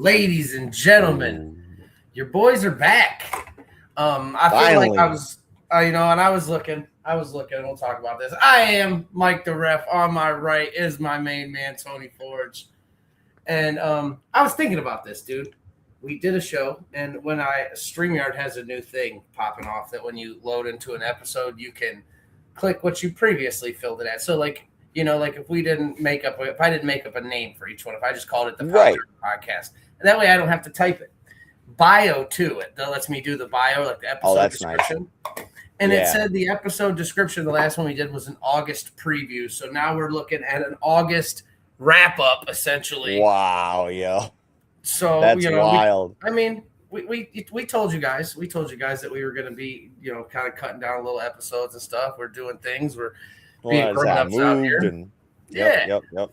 Ladies and gentlemen, your boys are back. I feel like I was, and I was looking, we'll talk about this. I am Mike the Ref. On my right is my main man, Tony Forge. And I was thinking about this, dude. We did a show, and when StreamYard has a new thing popping off that when you load into an episode, you can click what you previously filled it at. So, like if I didn't make up a name for each one, if I just called it the podcast, and that way I don't have to type it. Bio too. It lets me do the bio, like the episode description. Nice. And it said the episode description, the last one we did was an August preview. So now we're looking at an August wrap up, essentially. Wow, yo. So that's wild. We told you guys that we were going to be, kind of cutting down little episodes and stuff. We're doing things. We're being grown-ups out here. Yep.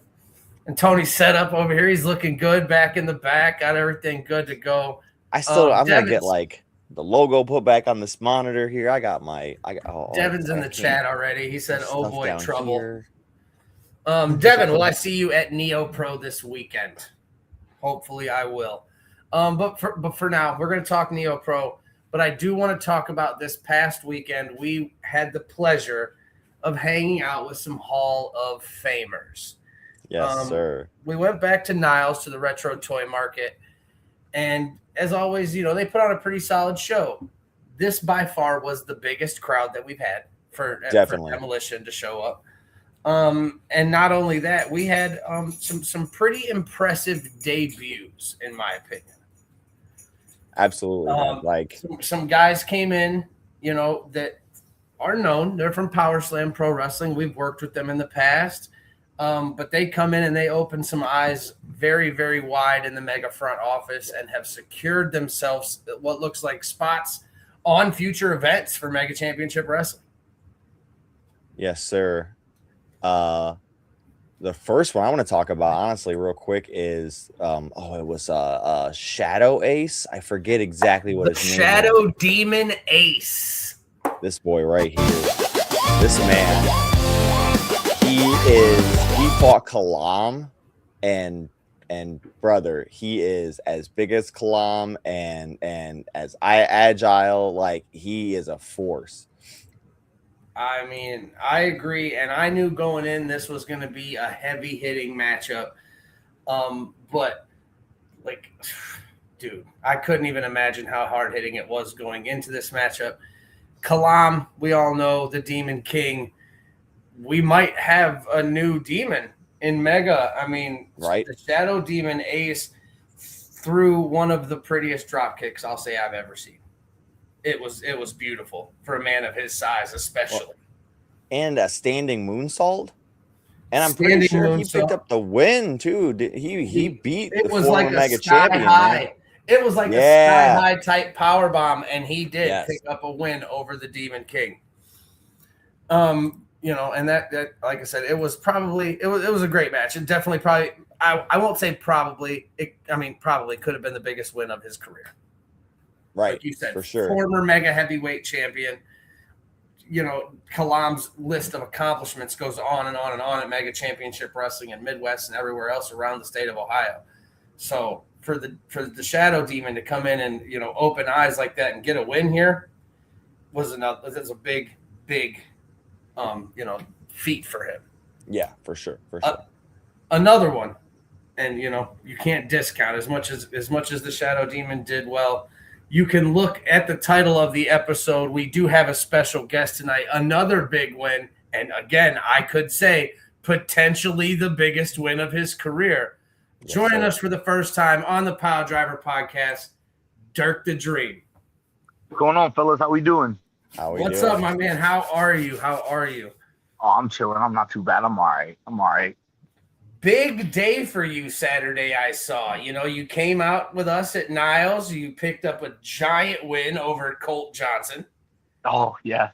And Tony's set up over here. He's looking good back in the back. Got everything good to go. I'm going to get like the logo put back on this monitor here. Devin's in the chat already. He said, "Oh boy, trouble." Here. Devin, will I see you at NeoPro this weekend? Hopefully I will. But for now, we're going to talk NeoPro. But I do want to talk about this past weekend. We had the pleasure of hanging out with some Hall of Famers. Yes, sir. We went back to Niles, to the retro toy market. And as always, they put on a pretty solid show. This by far was the biggest crowd that we've had for Demolition to show up. And not only that, we had some pretty impressive debuts, in my opinion. Absolutely. Some guys came in, that are known. They're from Power Slam Pro Wrestling. We've worked with them in the past. But they come in and they open some eyes very, very wide in the mega front office and have secured themselves what looks like spots on future events for Mega Championship Wrestling. Yes, sir. The first one I want to talk about, honestly, real quick, is it was Shadow Ace. I forget exactly what his name is. Shadow Demon Ace. This boy right here. This man. He fought Kalam, and brother, he is as big as Kalam and as agile. Like, he is a force. I agree, and I knew going in this was going to be a heavy-hitting matchup. But, dude, I couldn't even imagine how hard-hitting it was going into this matchup. Kalam, we all know, the Demon King. We might have a new demon in Mega. The Shadow Demon Ace threw one of the prettiest drop kicks I'll say I've ever seen. It was beautiful for a man of his size, especially. And a standing moonsault. And I'm pretty sure he picked up the win too. He beat the former Mega champion. High. It was like a sky high type power bomb, and he did pick up a win over the Demon King. And that like I said, it was a great match. It definitely probably I won't say probably. Probably could have been the biggest win of his career. Right, like you said, for sure. Former mega heavyweight champion. Kalam's list of accomplishments goes on and on and on at Mega Championship Wrestling in Midwest and everywhere else around the state of Ohio. So for the Shadow Demon to come in and open eyes like that and get a win here was a big feat for him. Yeah, for sure. Another one, and you can't discount as much as the Shadow Demon did well. You can look at the title of the episode. We do have a special guest tonight. Another big win, and again, I could say potentially the biggest win of his career. Yes, joining us for the first time on the Piledriver podcast, Dirk the Dream. What's going on, fellas? How we doing? What's up, my man? How are you? Oh, I'm chilling. I'm not too bad. I'm all right. Big day for you Saturday, I saw. You came out with us at Niles. You picked up a giant win over Colt Johnson. Oh, yeah.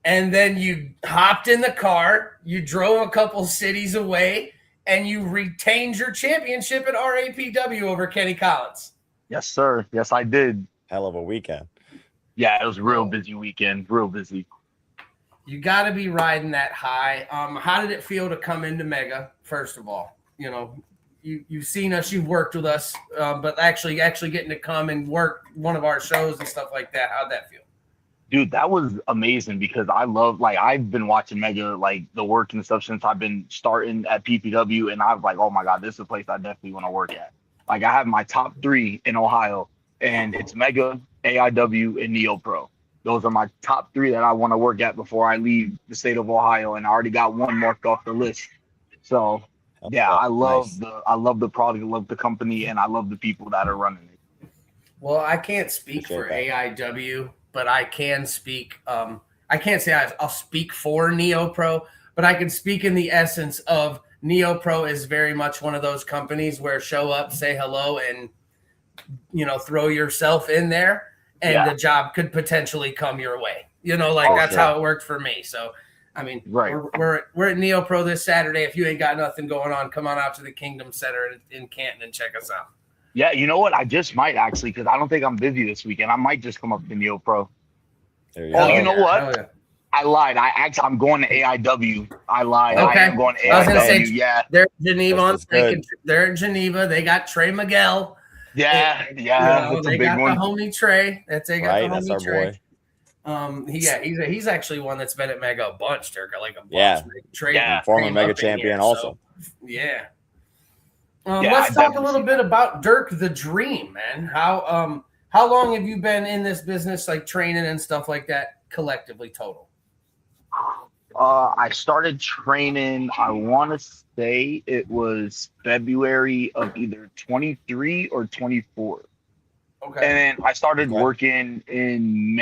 And then you hopped in the car. You drove a couple cities away, and you retained your championship at RAPW over Kenny Collins. Yes, sir. Yes, I did. Hell of a weekend. Yeah, it was a real busy weekend. Real busy. You got to be riding that high. How did it feel to come into Mega, first of all? you've seen us, you've worked with us, but actually getting to come and work one of our shows and stuff like that. How'd that feel? Dude, that was amazing because I love, like, I've been watching Mega, like, the work and stuff since I've been starting at PPW, and I was like, oh my God, this is a place I definitely want to work at. Like, I have my top 3 in Ohio, and it's Mega, AIW, and NeoPro. Those are my top 3 that I want to work at before I leave the state of Ohio, and I already got one marked off the list. So, yeah, I love the product, I love the company, and I love the people that are running it. Well, I can't speak for AIW, but I can speak. I can't say I'll speak for NeoPro, but I can speak in the essence of NeoPro is very much one of those companies where show up, say hello, and throw yourself in there, and the job could potentially come your way. That's how it worked for me. So, I mean, we're at NeoPro this Saturday. If you ain't got nothing going on, come on out to the Kingdom Center in Canton and check us out. Yeah, you know what? I just might actually, because I don't think I'm busy this weekend. I might just come up to NeoPro. You know what? Yeah. I lied. I'm going to AIW. I lied. Okay. I am going to AIW. I was gonna say, yeah. They're in Geneva. They're in Geneva. They got Trey Miguel. Yeah. That's they a big got one. the homie Trey. That's the homie that's our Trey. Boy. He's actually one that's been at Mega a bunch, Dirk. Like a bunch. Yeah. Trey, former Mega champion also. So, yeah. Let's talk a little bit about Dirk the Dream, man. How long have you been in this business, like training and stuff like that, collectively total? I started training, I want to say it was February of either 23 or 24. Okay. And then I started working in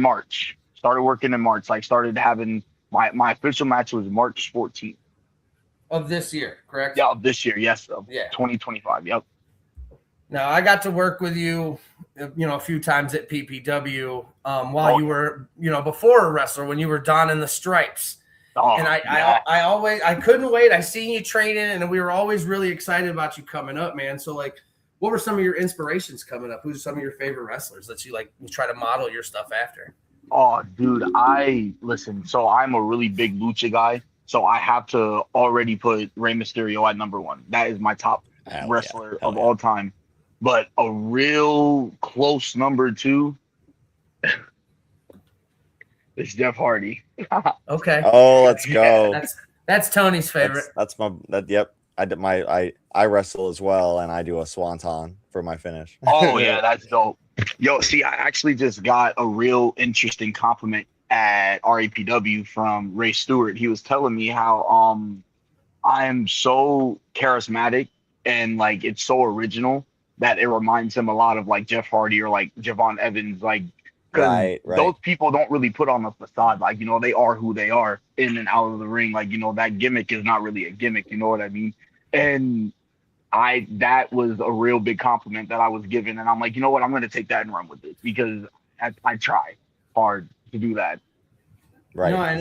March. Started working in March. Like, started having my official match was March 14th. Of this year, correct? Yeah, of this year, yes. 2025, yep. Now, I got to work with you, a few times at PPW while you were, before a wrestler, when you were donning the stripes. And I couldn't wait. I seen you training, and we were always really excited about you coming up, man. So, like, what were some of your inspirations coming up? Who's some of your favorite wrestlers that you try to model your stuff after? Oh, dude, listen, so I'm a really big lucha guy. So I have to already put Rey Mysterio at number 1. That is my top wrestler of all time. But a real close number 2 is Jeff Hardy. Okay. Oh, let's go. That's Tony's favorite. Yep. I wrestle as well, and I do a swanton for my finish. Oh yeah, that's dope. Yo, see, I actually just got a real interesting compliment at RAPW from Ray Stewart. He was telling me how I am so charismatic and like it's so original that it reminds him a lot of like Jeff Hardy or like Javon Evans, like because those people don't really put on a facade. Like, they are who they are in and out of the ring. Like, that gimmick is not really a gimmick. You know what I mean? And that was a real big compliment that I was given. And I'm like, you know what? I'm going to take that and run with it because I try hard to do that. Right. And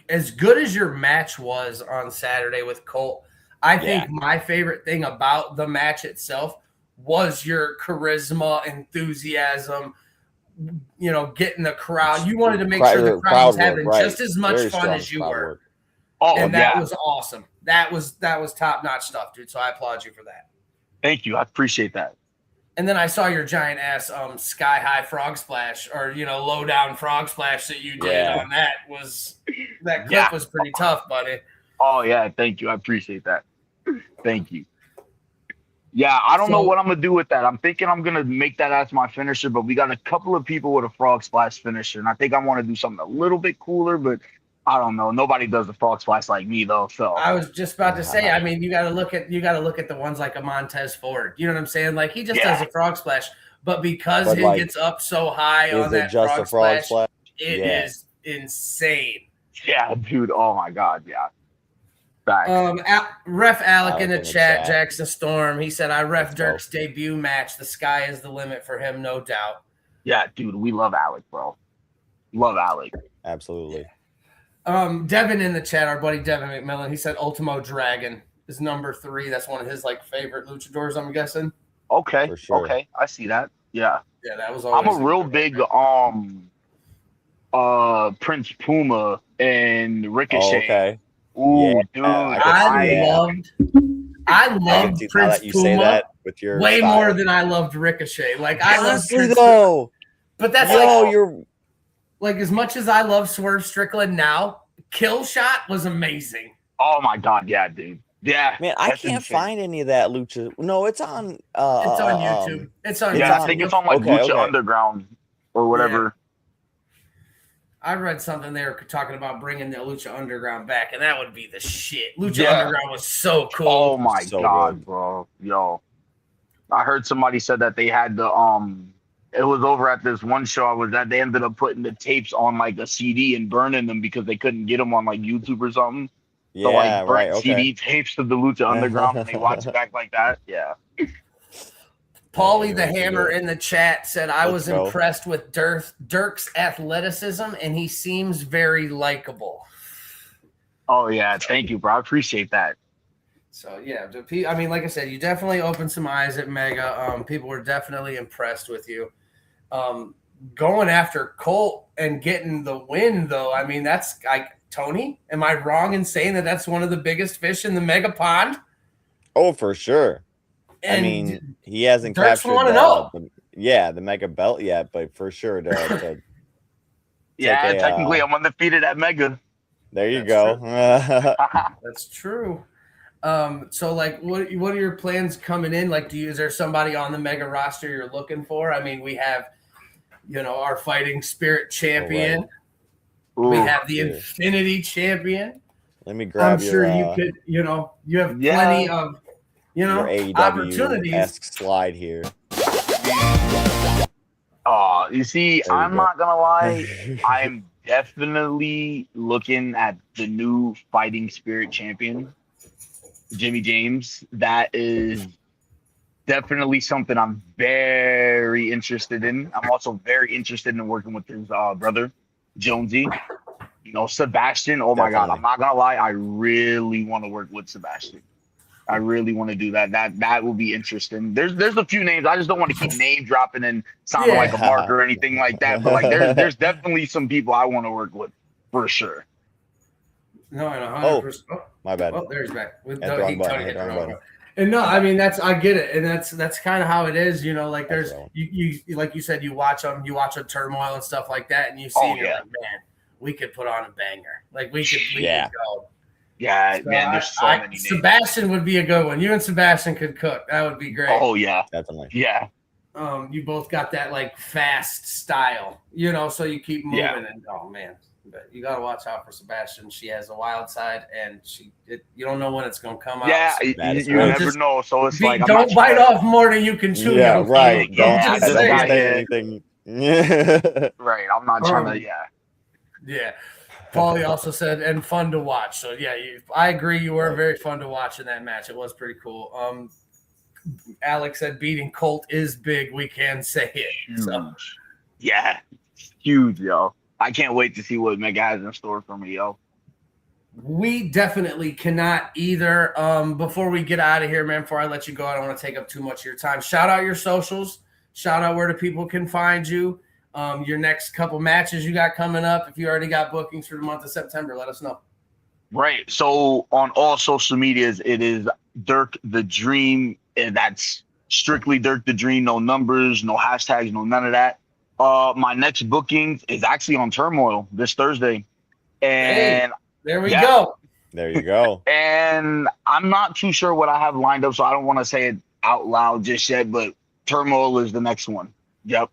as good as your match was on Saturday with Colt, I think my favorite thing about the match itself was your charisma, enthusiasm, getting the crowd. You wanted to make sure the crowd was having just as much fun as you were. And that was awesome. That was top-notch stuff, dude. So I applaud you for that. Thank you. I appreciate that. And then I saw your giant ass sky high frog splash or low down frog splash that you did on that clip was pretty tough, buddy. Oh yeah, thank you. I appreciate that. Thank you. Yeah, I don't know what I'm gonna do with that. I'm thinking I'm gonna make that as my finisher, but we got a couple of people with a frog splash finisher, and I think I want to do something a little bit cooler, but I don't know. Nobody does the frog splash like me though. So I was just about to say, I mean, you got to look at the ones like a Montez Ford. You know what I'm saying? Like he just does a frog splash, but because he gets up so high on that frog splash, it is insane. Yeah, dude. Oh my God. Yeah. Ref Alec in the chat, Jackson Storm. He said, "I ref Dirk's debut match. The sky is the limit for him, no doubt." Yeah, dude. We love Alec, bro. Love Alec. Absolutely. Yeah. Devin in the chat, our buddy Devin McMillan, he said Ultimo Dragon is number 3. That's one of his favorite luchadors, I'm guessing. Okay. For sure. Okay. I see that. Yeah. Yeah, that was always I'm a real big Prince Puma and Ricochet. Oh, okay. Ooh, dude. I loved now Prince that you Puma say that with your way style. more than I loved Ricochet. Like I loved Honestly, Prince though, but that's you're like as much as I love Swerve Strickland now, Kill Shot was amazing. Oh my god, yeah, dude. Yeah, man. I can't find any of that lucha. No, it's on. It's on YouTube. It's on yeah, YouTube. I think it's on like Lucha Underground or whatever. Yeah. I read something they were talking about bringing the Lucha Underground back, and that would be the shit. Lucha Underground was so cool. Oh my god, good. bro. Yo. I heard somebody said that they had the it was over at this one show I was at. They ended up putting the tapes on like a CD and burning them because they couldn't get them on like YouTube or something. Yeah, so like burn right. CD tapes of the Lucha Underground and they watch it back like that. Yeah. Paulie the Hammer in the chat said, I was impressed with Dirk's athleticism, and he seems very likable. Oh, yeah. Thank you, bro. I appreciate that. So, yeah. I mean, like I said, you definitely opened some eyes at Mega. People were definitely impressed with you. Going after Colt and getting the win, though, I mean, that's like, Tony, am I wrong in saying that that's one of the biggest fish in the Mega Pond? Oh, for sure. And I mean, he hasn't captured the Mega Belt yet, but for sure. Yeah, technically I'm undefeated at Mega. There you go. That's true. So like, what are your plans coming in? Like, is there somebody on the Mega roster you're looking for? I mean, we have, our Fighting Spirit champion. Right. We have the Infinity champion. Let me grab I'm sure you could, you have plenty of, your AEW-esque slide here. Oh, you see, I'm not gonna lie. I'm definitely looking at the new Fighting Spirit champion, Jimmy James. That is definitely something I'm very interested in. I'm also very interested in working with his brother, Jonesy. Sebastian. Oh my God, I'm not gonna lie. I really want to work with Sebastian. I really want to do that. That will be interesting. There's a few names. I just don't want to keep name dropping and sounding like a mark or anything like that. But like there's definitely some people I want to work with for sure. No, I know. My bad. Oh, there's back. And no, I mean I get it, and that's kind of how it is. Like there's you like you said, you watch them Turmoil and stuff like that, and you see you're like, man, we could put on a banger. Like we could go. Yeah, so man, there's so many names. Sebastian would be a good one. You and Sebastian could cook. That would be great. Oh, yeah. Definitely. Yeah. You both got that, like, fast style, so you keep moving. Yeah. And, oh, man. But you got to watch out for Sebastian. She has a wild side, and you don't know when it's going to come out. Yeah, you never know. So it's like, don't bite off more than you can chew. Yeah, right. Don't say anything. Right. I'm not trying to, Yeah. Paulie also said, and fun to watch. So, yeah, I agree. You were very fun to watch in that match. It was pretty cool. Alex said beating Colt is big. We can say it. Huge. So. Yeah, huge, yo. I can't wait to see what Mega has in store for me, yo. We definitely cannot either. Before we get out of here, man, before I let you go, I don't want to take up too much of your time. Shout out your socials. Shout out where the people can find you. Your next couple matches you got coming up. If you already got bookings for the month of September, let us know. Right. So on all social medias, it is Dirk the Dream. And that's strictly Dirk the Dream. No numbers, no hashtags, no none of that. My next booking is actually on Turmoil this Thursday. And there we go. There you go. And I'm not too sure what I have lined up, so I don't want to say it out loud just yet, but Turmoil is the next one. Yep.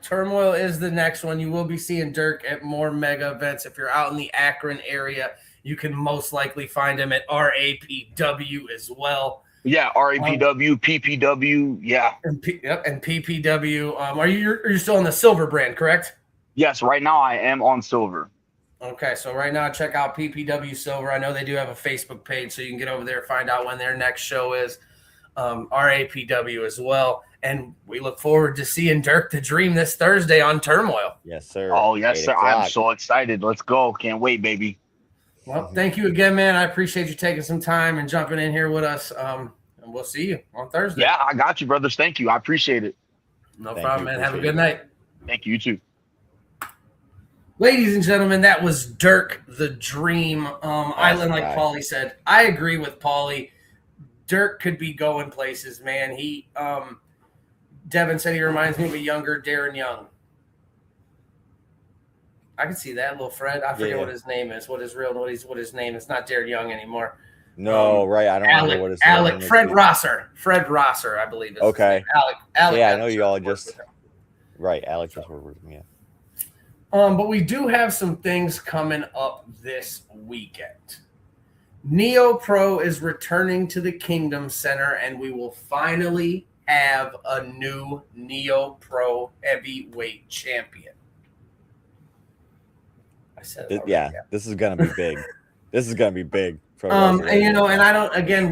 Turmoil is the next one. You will be seeing Dirk at more Mega events. If you're out in the Akron area, you can most likely find him at RAPW as well. Yeah, RAPW, PPW, yeah. And PPW. Are you still on the silver brand, correct? Yes, right now I am on silver. Okay, so right now check out PPW Silver. I know they do have a Facebook page, so you can get over there and find out when their next show is. RAPW as well. And we look forward to seeing Dirk the Dream this Thursday on Turmoil. Yes, sir. Oh, yes, sir. I'm so excited. Let's go. Can't wait, baby. Well, thank you again, man. I appreciate you taking some time and jumping in here with us. And we'll see you on Thursday. Yeah, I got you, brothers. Thank you. I appreciate it. No problem, man. Have a good night. Thank you. You too. Ladies and gentlemen, that was Dirk the Dream. Island, like Paulie said. I agree with Paulie. Dirk could be going places, man. Devin said he reminds me of a younger Darren Young. I can see that, little Fred. I forget what his name is. What his name is? Not Darren Young anymore. No, right. I don't remember what his name is. Fred Rosser. Fred Rosser, I believe. Is okay. Alec. Yeah, I know you all just. Right, Alex just worked with me. Yeah. But we do have some things coming up this weekend. NeoPro is returning to the Kingdom Center, and we will finally have a new NeoPro heavyweight champion. I said it already, this is gonna be big. This is gonna be big. And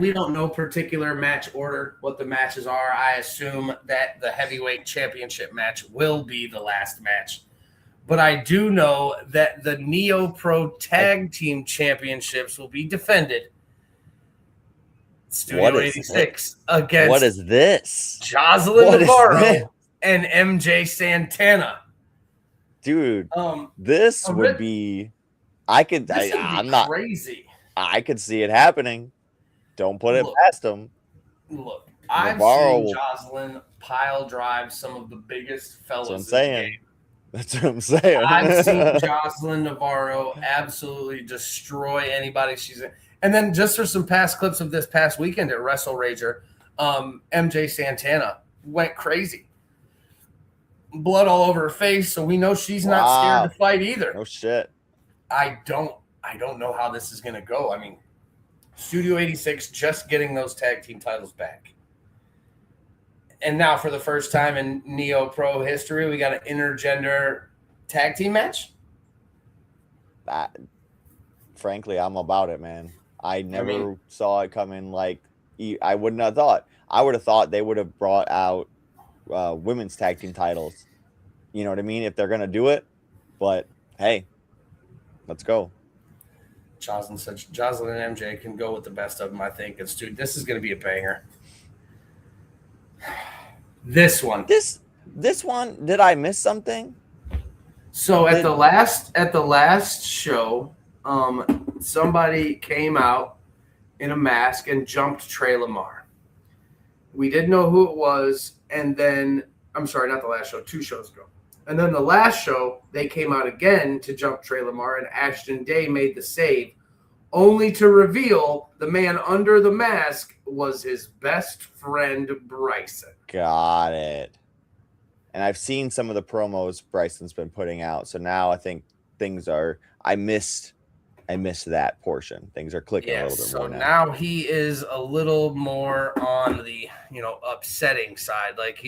we don't know particular match order, what the matches are. I assume that the heavyweight championship match will be the last match. But I do know that the NeoPro Tag Team Championships will be defended. Studio 86 against what is this? Jocelyn Navarro and MJ Santana. Dude, this would be. I'm not crazy. I could see it happening. Don't put it past them. Look, I've seen Jocelyn pile drive some of the biggest fellas in the game. That's what I'm saying. I've seen Jocelyn Navarro absolutely destroy anybody she's in. And then just for some past clips of this past weekend at Wrestle Rager, MJ Santana went crazy. Blood all over her face, so we know she's not scared to fight either. No shit. I don't know how this is going to go. I mean, Studio 86 just getting those tag team titles back. And now for the first time in NeoPro history, we got an intergender tag team match. Frankly, I'm about it, man. I never saw it coming. Like, I wouldn't have thought. I would have thought they would have brought out women's tag team titles. You know what I mean? If they're going to do it. But, hey, let's go. Jocelyn and MJ can go with the best of them, I think. This is going to be a banger. This one, did I miss something? So at the last show, somebody came out in a mask and jumped Trey Lamar. We didn't know who it was, and then I'm sorry, not the last show, 2 shows ago. And then the last show, they came out again to jump Trey Lamar, and Ashton Day made the save, only to reveal the man under the mask was his best friend, Bryson. Got it. And I've seen some of the promos Bryson's been putting out. So now I think things are – I missed that portion. Things are clicking a little bit more now. So now he is a little more on the, upsetting side. Like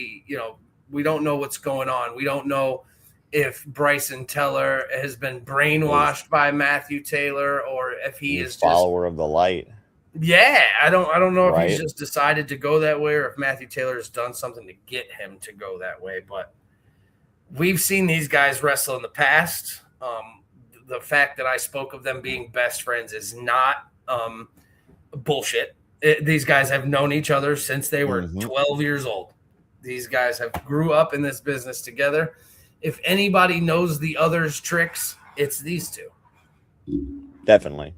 we don't know what's going on. We don't know if Bryson Teller has been brainwashed by Matthew Taylor or if he is just follower of the light. Yeah, I don't know if he's just decided to go that way or if Matthew Taylor has done something to get him to go that way. But we've seen these guys wrestle in the past. The fact that I spoke of them being best friends is not bullshit. These guys have known each other since they were 12 years old. These guys have grew up in this business together. If anybody knows the other's tricks, it's these two. Definitely.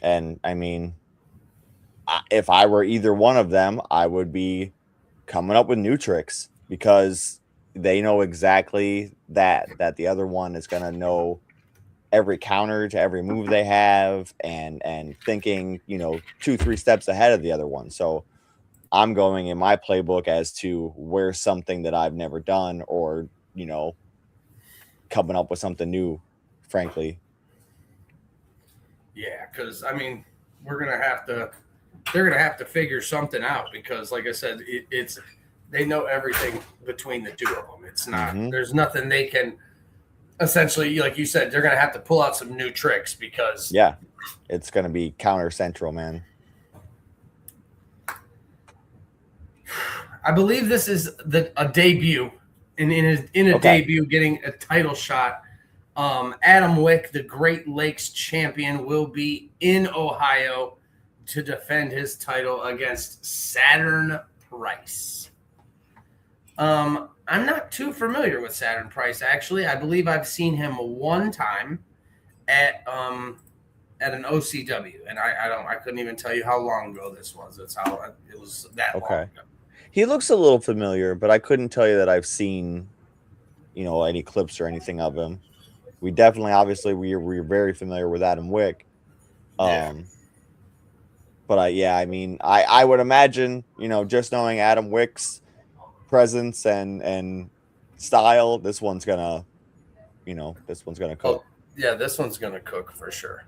And, I mean, if I were either one of them, I would be coming up with new tricks because they know exactly that the other one is going to know every counter to every move they have and thinking, 2-3 steps ahead of the other one. So I'm going in my playbook as to where's something that I've never done or, coming up with something new, frankly. Yeah, because they're gonna have to figure something out because, like I said, they know everything between the two of them. It's not there's nothing they can essentially, like you said, they're gonna have to pull out some new tricks because it's gonna be counter central, man. I believe this is a debut, in a debut, getting a title shot. Adam Wick, the Great Lakes champion, will be in Ohio to defend his title against Saturn Price. I'm not too familiar with Saturn Price, actually. I believe I've seen him one time at at an OCW, and I couldn't even tell you how long ago this was. That's how it was that long ago. He looks a little familiar, but I couldn't tell you that I've seen, any clips or anything of him. We definitely, obviously, we're very familiar with Adam Wick. But I would imagine, just knowing Adam Wick's presence and style, this one's gonna cook. Oh, yeah, this one's gonna cook for sure.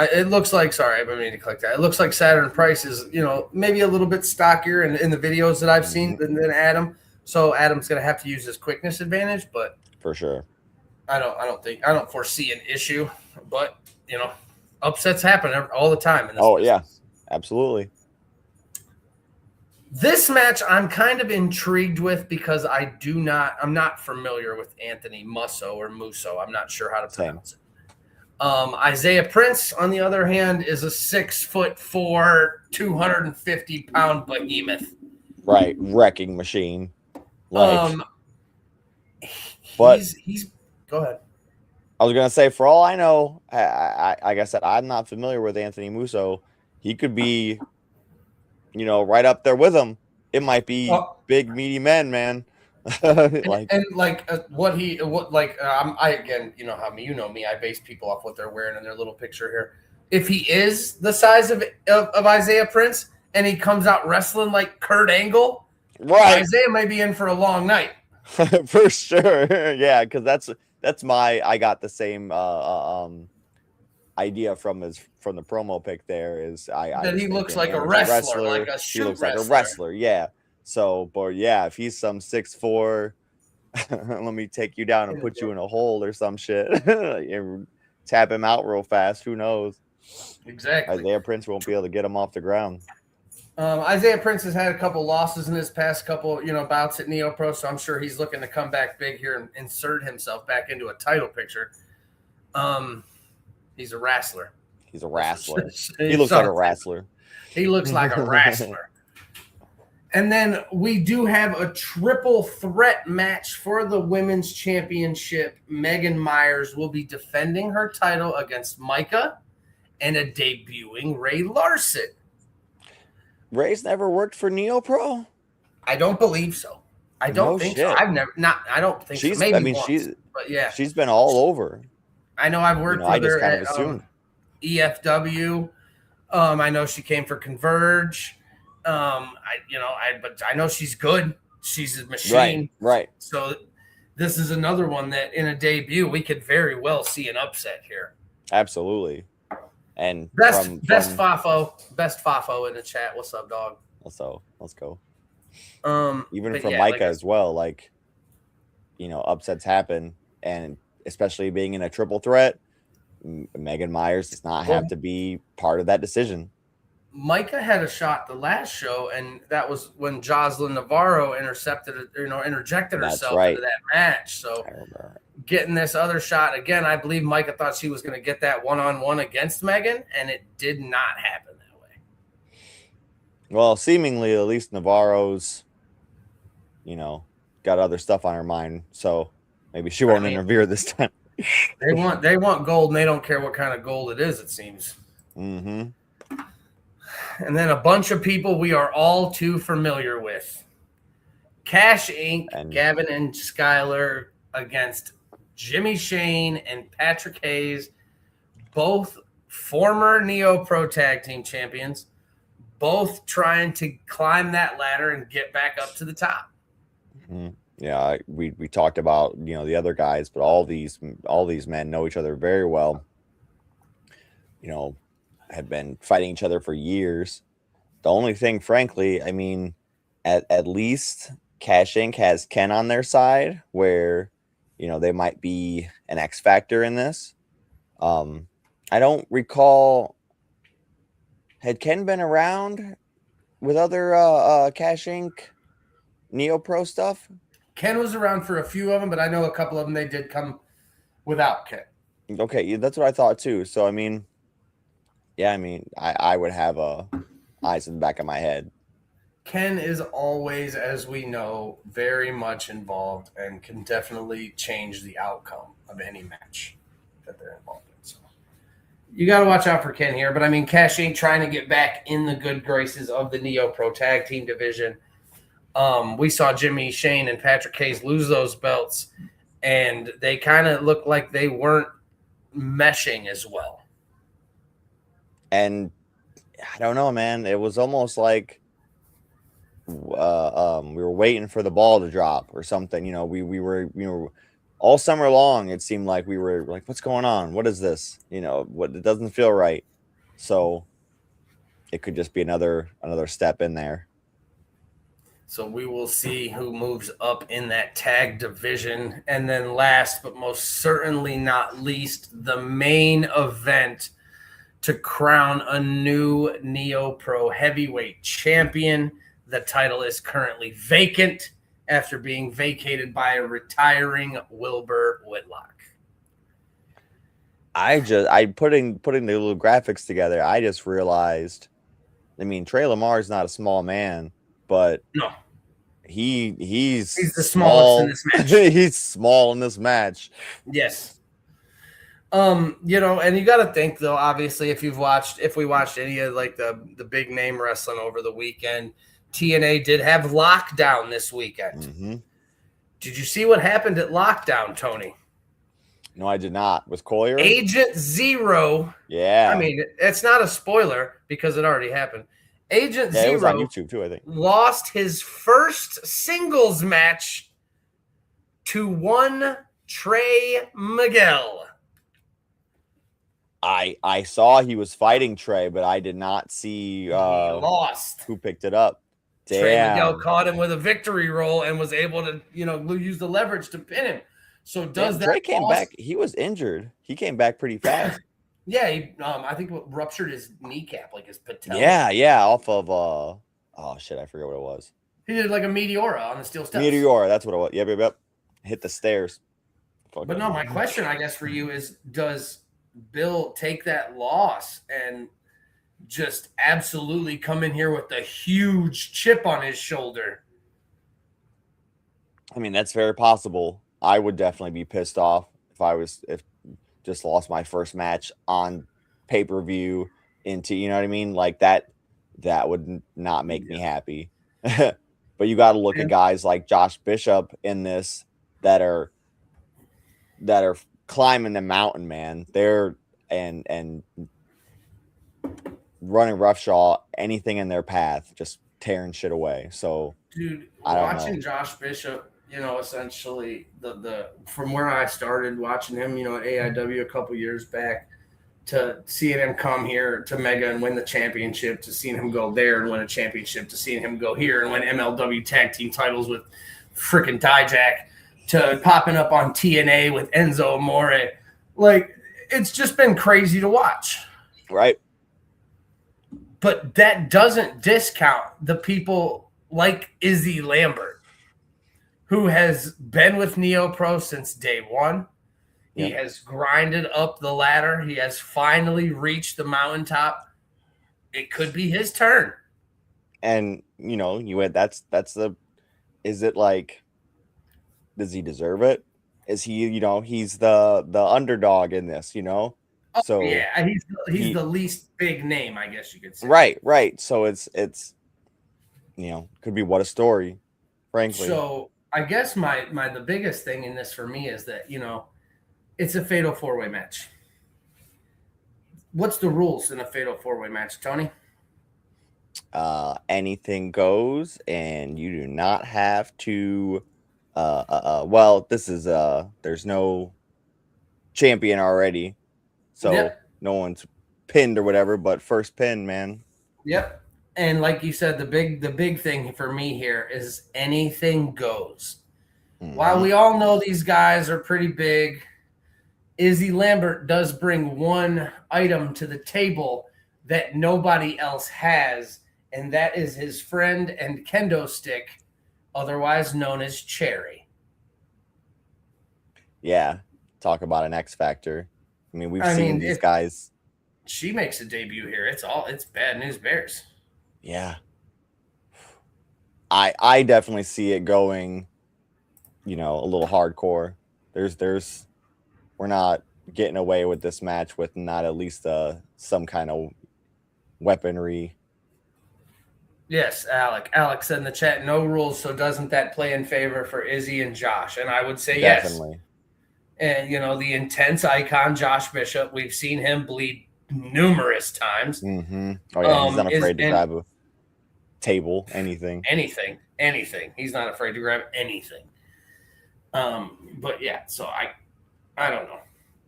It looks like, sorry, I didn't mean to click that. It looks like Saturn Price is, maybe a little bit stockier in the videos that I've seen than Adam. So Adam's going to have to use his quickness advantage, but for sure, I don't foresee an issue. But upsets happen all the time. In this business. Yeah, absolutely. This match I'm kind of intrigued with because I'm not familiar with Anthony Musso or Musso. I'm not sure how to pronounce it. Isaiah Prince, on the other hand, is a 6'4", 250-pound behemoth. Right, wrecking machine. He's go ahead. I was gonna say, for all I know, like I said, I'm not familiar with Anthony Musso. He could be, right up there with him. It might be big, meaty men, man. I again, you know me, I base people off what they're wearing in their little picture here. If he is the size of Isaiah Prince and he comes out wrestling like Kurt Angle, right, Isaiah may be in for a long night. For sure. Yeah, because that's I got the same idea from the promo pic there is that he looks like a wrestler, like a shoot wrestler. Like a wrestler, yeah. So, but yeah, if he's some 6'4", let me take you down and put you in a hole or some shit. Tap him out real fast. Who knows? Exactly. Isaiah Prince won't be able to get him off the ground. Isaiah Prince has had a couple losses in his past couple, bouts at NeoPro, so I'm sure he's looking to come back big here and insert himself back into a title picture. He's a wrestler. He's a wrestler. He looks like a wrestler. He looks like a wrestler. And then we do have a triple threat match for the women's championship. Megan Myers will be defending her title against Micah and a debuting Ray Larson. Ray's never worked for NeoPro? I don't believe so. I don't think so. I don't think so. Maybe once, but yeah. She's been all over. I know I've worked with her at EFW. I know she came for Converge. But I know she's good. She's a machine. Right. So this is another one that in a debut we could very well see an upset here. Absolutely. And best Fafo in the chat. What's up, dog? So let's go. Even from Micah as well, upsets happen, and especially being in a triple threat, Megan Myers does not have to be part of that decision. Micah had a shot the last show, and that was when Jocelyn Navarro interjected herself into that match. So getting this other shot again, I believe Micah thought she was going to get that one-on-one against Megan, and it did not happen that way. Well, seemingly, at least Navarro's, got other stuff on her mind, so maybe she won't interfere this time. They want gold, and they don't care what kind of gold it is, it seems. Mm-hmm. And then a bunch of people we are all too familiar with. Cash Inc., Gavin and Skylar against Jimmy Shane and Patrick Hayes, both former NeoPro Tag Team champions, both trying to climb that ladder and get back up to the top. Mm-hmm. Yeah, we talked about the other guys, but all these men know each other very well. Have been fighting each other for years. The only thing, frankly, at least Cash Inc. has Ken on their side, where they might be an X factor in this. I don't recall. Had Ken been around with other Cash Inc. NeoPro stuff? Ken was around for a few of them, but I know a couple of them they did come without Ken. Okay, that's what I thought too. So I would have eyes in the back of my head. Ken is always, as we know, very much involved and can definitely change the outcome of any match that they're involved in. So You got to watch out for Ken here, but I mean, Cash ain't trying to get back in the good graces of the NeoPro tag team division. We saw Jimmy Shane and Patrick Hayes lose those belts, and they kind of looked like they weren't meshing as well. And I don't know, man. It was almost like we were waiting for the ball to drop or something. You know, we were all summer long. It seemed like we were like, what's going on? What is this? You know, what it doesn't feel right. So it could just be another step in there. So we will see who moves up in that tag division. And then last but most certainly not least, the main event to crown a new NeoPro heavyweight champion. The title is currently vacant after being vacated by a retiring Wilbur Whitlock. I putting the little graphics together, I just realized, I mean, Trey Lamar is not a small man, but no, he's the smallest in this match. He's small in this match. Yes. You know, and you got to think though, obviously, if we watched any of like the big name wrestling over the weekend, TNA did have Lockdown this weekend. Mm-hmm. Did you see what happened at Lockdown, Tony? No, I did not. Was Collier? Agent Zero. Yeah. I mean, it's not a spoiler because it already happened. Agent Zero, it was on YouTube too, I think. Lost his first singles match to one Trey Miguel. I saw he was fighting Trey, but I did not see he lost. Who picked it up. Damn. Trey Miguel caught him with a victory roll and was able to, use the leverage to pin him. So Trey came back. He was injured. He came back pretty fast. Yeah, he, I think ruptured his kneecap, like his patella. Yeah, off of oh shit, I forget what it was. He did like a Meteora on the steel steps. Meteora, that's what it was. Yep. Hit the stairs. But no, my question, I guess, for you is: does Bill take that loss and just absolutely come in here with a huge chip on his shoulder? I mean, that's very possible. I would definitely be pissed off if just lost my first match on pay-per-view into, you know what I mean? Like that would not make me happy. But you got to look at guys like Josh Bishop in this that are climbing the mountain, man. They're and running roughshod, anything in their path, just tearing shit away. So, dude, watching Josh Bishop, essentially the from where I started watching him, at AIW a couple years back, to seeing him come here to Mega and win the championship, to seeing him go there and win a championship, to seeing him go here and win MLW tag team titles with freaking Dijak, to popping up on TNA with Enzo Amore. Like, it's just been crazy to watch. Right. But that doesn't discount the people like Izzy Lambert, who has been with NeoPro since day one. He has grinded up the ladder. He has finally reached the mountaintop. It could be his turn. And, is it like, does he deserve it? Is he, he's the underdog in this, Oh, so yeah, he's the least big name, I guess you could say. Right. So it's could be what a story, frankly. So I guess the biggest thing in this for me is that, it's a fatal four-way match. What's the rules in a fatal four-way match, Tony? Anything goes, and you do not have to. Well, this is there's no champion already, so no one's pinned or whatever. But first pin, man. Yep. And like you said, the big thing for me here is anything goes. Mm-hmm. While we all know these guys are pretty big, Izzy Lambert does bring one item to the table that nobody else has, and that is his friend and kendo stick, otherwise known as Cherry. Yeah, talk about an X factor. I mean, we've seen these guys. She makes a debut here. It's bad news bears. Yeah. I definitely see it going, a little hardcore. We're not getting away with this match with not at least some kind of weaponry. Yes, Alec. Alex said in the chat, no rules, so doesn't that play in favor for Izzy and Josh? And I would say Definitely. yes. And, the intense icon, Josh Bishop, we've seen him bleed numerous times. Mm-hmm. Oh, yeah, he's not afraid to grab a table, anything. Anything. He's not afraid to grab anything. But, yeah, so I don't know.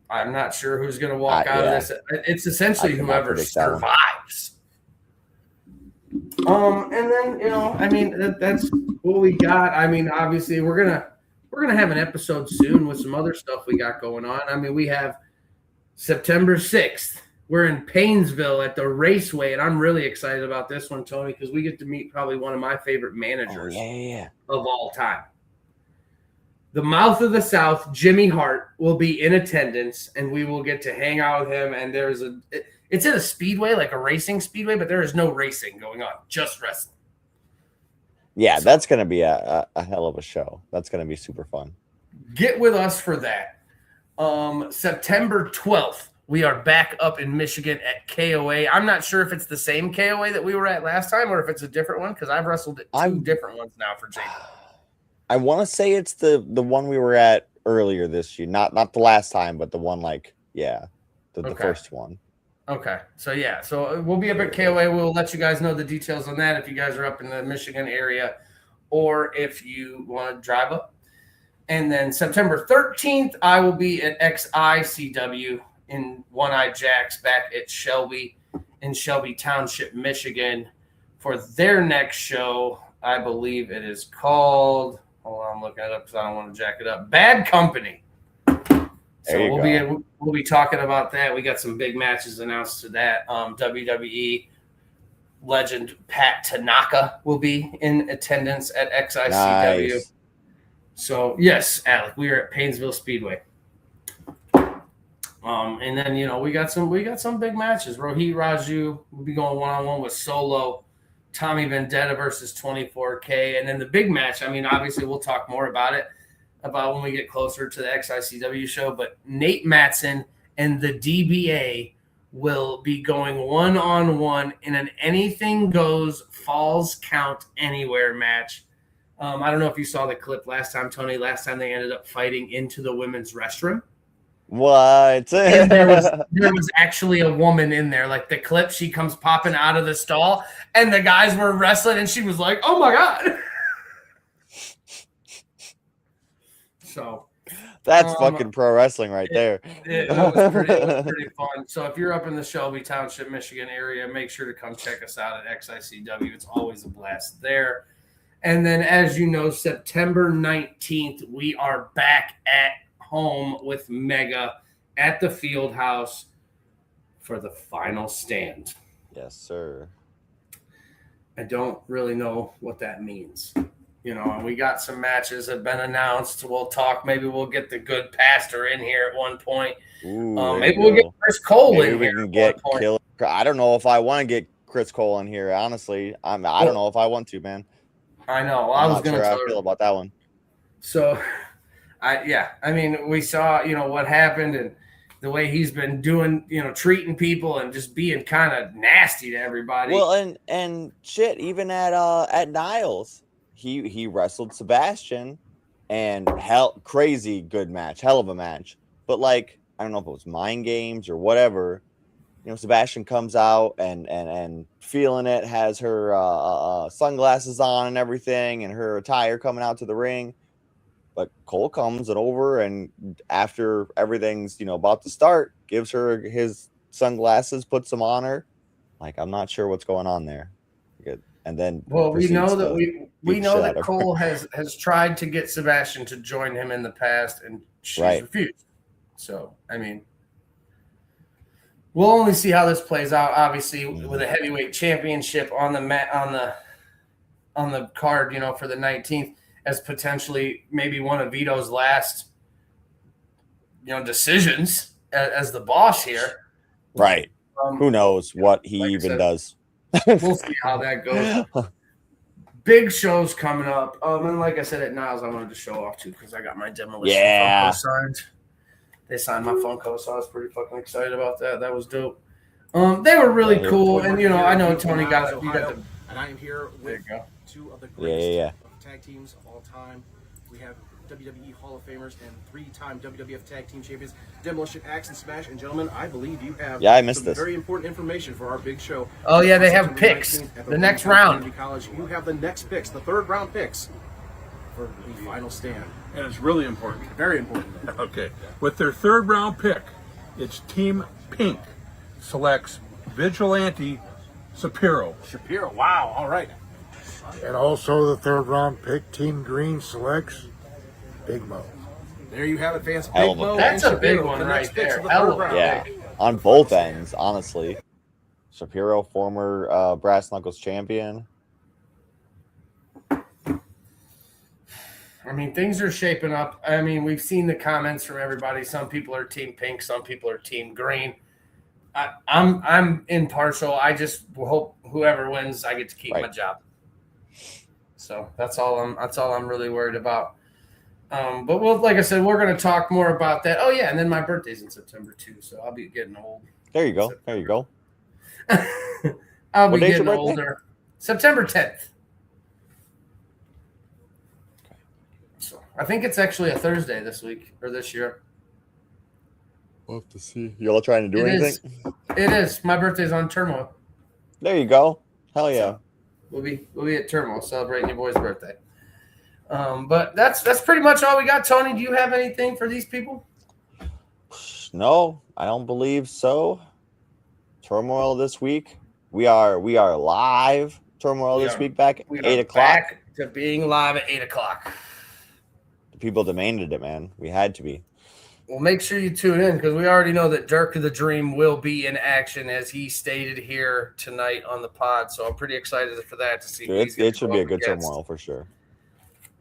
I'm not sure who's going to walk out of this. It's essentially whoever survives. And then, that's what we got. I mean, obviously we're gonna have an episode soon with some other stuff we got going on. I mean, we have September 6th. We're in Painesville at the Raceway, and I'm really excited about this one, Tony, because we get to meet probably one of my favorite managers of all time. The Mouth of the South, Jimmy Hart, will be in attendance, and we will get to hang out with him. And it's at a speedway, like a racing speedway, but there is no racing going on, just wrestling. Yeah, so that's going to be a hell of a show. That's going to be super fun. Get with us for that. September 12th, we are back up in Michigan at KOA. I'm not sure if it's the same KOA that we were at last time or if it's a different one, because I've wrestled at two different ones now for Jacob. I want to say it's the one we were at earlier this year. Not the last time, but the one the first one. Okay. So we'll be up at KOA. We'll let you guys know the details on that if you guys are up in the Michigan area or if you want to drive up. And then September 13th, I will be at XICW in One Eye Jacks back at Shelby in Shelby Township, Michigan for their next show. I believe it is called, hold on, I'm looking it up because I don't want to jack it up, Bad Company. So we'll be talking about that. We got some big matches announced to that. WWE legend Pat Tanaka will be in attendance at XICW. Nice. So yes, Alec, we are at Painesville Speedway. And then we got some big matches. Rohit Raju will be going 1-on-1 with Solo, Tommy Vendetta versus 24K, and then the big match. I mean, obviously we'll talk more about it when we get closer to the XICW show, but Nate Matson and the DBA will be going 1-on-1 in an anything goes falls count anywhere match. I don't know if you saw the clip last time, Tony. Last time they ended up fighting into the women's restroom. What? And there was actually a woman in there. Like the clip, she comes popping out of the stall, and the guys were wrestling, and she was like, "Oh my god!" So that's fucking pro wrestling right there. It was pretty fun. So if you're up in the Shelby Township, Michigan area, make sure to come check us out at XICW. It's always a blast there. And then, as you know, September 19th, we are back at home with Mega at the Field House for the final stand. Yes, sir. I don't really know what that means. And we got some matches that have been announced. We'll talk. Maybe we'll get the good pastor in here at one point. Ooh, maybe we'll get Chris Cole in here. I don't know if I want to get Chris Cole in here. Honestly, I don't know if I want to, man. I know. I'm not sure how I feel about that one. So, I mean, we saw, what happened and the way he's been doing, treating people and just being kind of nasty to everybody. Well, and shit, even at Niles, he wrestled Sebastian, and crazy good match, hell of a match. But I don't know if it was mind games or whatever. Sebastian comes out and feeling it, has her sunglasses on and everything, and her attire coming out to the ring. But Cole comes over, and after everything's about to start, gives her his sunglasses, puts them on her. I'm not sure what's going on there. And then we know that Cole has tried to get Sebastian to join him in the past, and she's refused. So I mean, we'll only see how this plays out. Obviously, with a heavyweight championship on the card, for the 19th, as potentially maybe one of Vito's last, decisions as the boss here. Right. Who knows what he even does? We'll see how that goes. Big shows coming up. And like I said, at Niles, I wanted to show off too because I got my Demolition signed. they signed my Funko, so I was pretty fucking excited about that. That was dope. They were really cool, and I know Tony got it. And I am here with two of the greatest tag teams of all time. We have WWE Hall of Famers and 3-time WWF Tag Team Champions, Demolition, Axe, and Smash. And gentlemen, I believe you have I missed this. Very important information for our big show. Oh yeah, they have picks. The next round. College. You have the next picks, the 3rd round picks for the final stand. And it's really important. Very important. Okay. With their 3rd round pick, it's Team Pink selects Vigilante Shapiro. Shapiro, wow, all right. And also the 3rd round pick, Team Green selects Big Mo. There you have it, fans. Big Mo. That's and a big Shapiro, one the right next picks there. of the 3rd round. Yeah, on both ends, honestly. Shapiro, former Brass Knuckles champion. I mean, things are shaping up. I mean, we've seen the comments from everybody. Some people are Team Pink, some people are Team Green. I'm impartial. I just hope whoever wins, I get to keep my job. So that's all I'm really worried about. But like I said, we're going to talk more about that. Oh yeah, and then my birthday's in September too, so I'll be getting old. There you go. There you go. I'll be getting older. September 10th. So I think it's actually a Thursday this week or this year. We'll have to see. You all trying to do anything? It is. My birthday's on Turmoil. There you go. Hell yeah. So we'll be at Turmoil celebrating your boy's birthday. But that's pretty much all we got. Tony, do you have anything for these people? No, I don't believe so. Turmoil this week. We are live. Turmoil this week back at 8 o'clock. Back to being live at 8 o'clock. The people demanded it, man. We had to be. Well, make sure you tune in because we already know that Dirk the Dream will be in action as he stated here tonight on the pod. So I'm pretty excited for that to see. It should be a good Turmoil for sure.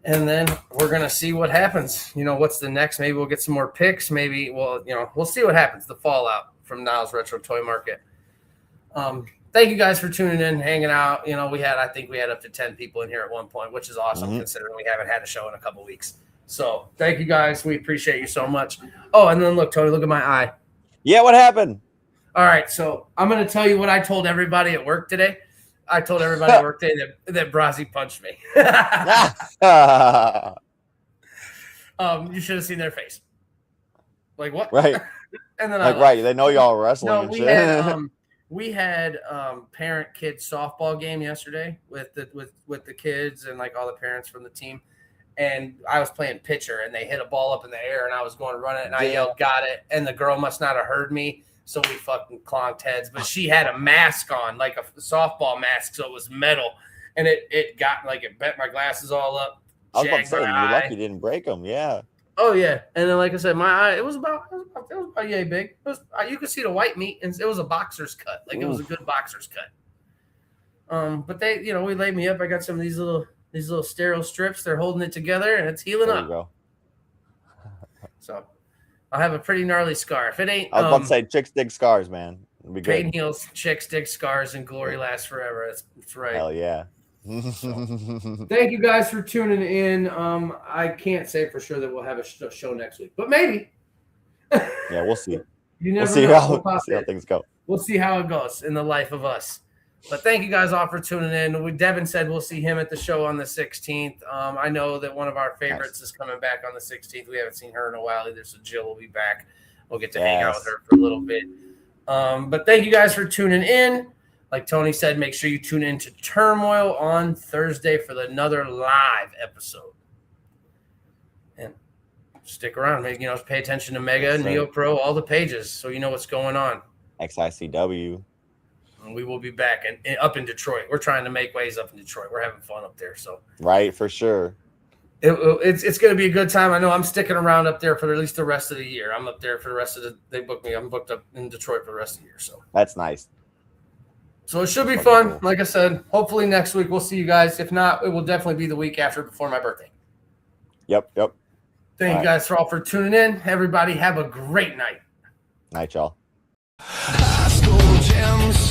And then we're going to see what happens. What's the next? Maybe we'll get some more picks. Maybe, we'll see what happens. The fallout from Niles Retro Toy Market. Thank you guys for tuning in, hanging out. I think we had up to 10 people in here at one point, which is awesome considering we haven't had a show in a couple weeks. So thank you guys. We appreciate you so much. Oh, and then look, Tony, look at my eye. Yeah, what happened? All right, so I'm going to tell you what I told everybody at work today. I told everybody at work today that Brazzi punched me. You should have seen their face. Like what? Right. And then they know y'all wrestling and shit. We had parent-kid softball game yesterday with the kids and like all the parents from the team. And I was playing pitcher, and they hit a ball up in the air, and I was going to run it, and I yelled, "Got it!" And the girl must not have heard me, so we fucking clonked heads. But she had a mask on, like a softball mask, so it was metal, and it got it bent my glasses all up. I was about to say, you're lucky you didn't break them. Yeah. Oh yeah, and then like I said, my eye it was about yay big. You could see the white meat, and it was a boxer's cut. It was a good boxer's cut. But they, we laid me up. I got some of these little sterile strips. They're holding it together, and it's healing up. Go. So I'll have a pretty gnarly scar. If it ain't, I was about to say, chicks dig scars, man. It'd be pain good. heals, chicks dig scars, and glory lasts forever. That's right. Hell yeah. Thank you guys for tuning in. I can't say for sure that we'll have a show next week, but maybe. Yeah, we'll see. You never see know. We'll see how things go. We'll see how it goes in the life of us. But thank you guys all for tuning in. Devin said we'll see him at the show on the 16th. I know that one of our favorites is coming back on the 16th. We haven't seen her in a while either, so Jill will be back. We'll get to hang out with her for a little bit. But thank you guys for tuning in. Like Tony said, make sure you tune in to Turmoil on Thursday for another live episode. And stick around. Pay attention to Mega, NeoPro, all the pages, so you know what's going on. XICW. And we will be back and up in Detroit. We're trying to make waves up in Detroit. We're having fun up there. So right, for sure. It's going to be a good time. I know I'm sticking around up there for at least the rest of the year. I'm up there for the rest of they booked me. I'm booked up in Detroit for the rest of the year. So that's nice. So it should be fun. Cool. Like I said, hopefully next week we'll see you guys. If not, it will definitely be the week after before my birthday. Yep. Thank you guys all for tuning in. Everybody have a great night. Night, y'all. High school gems.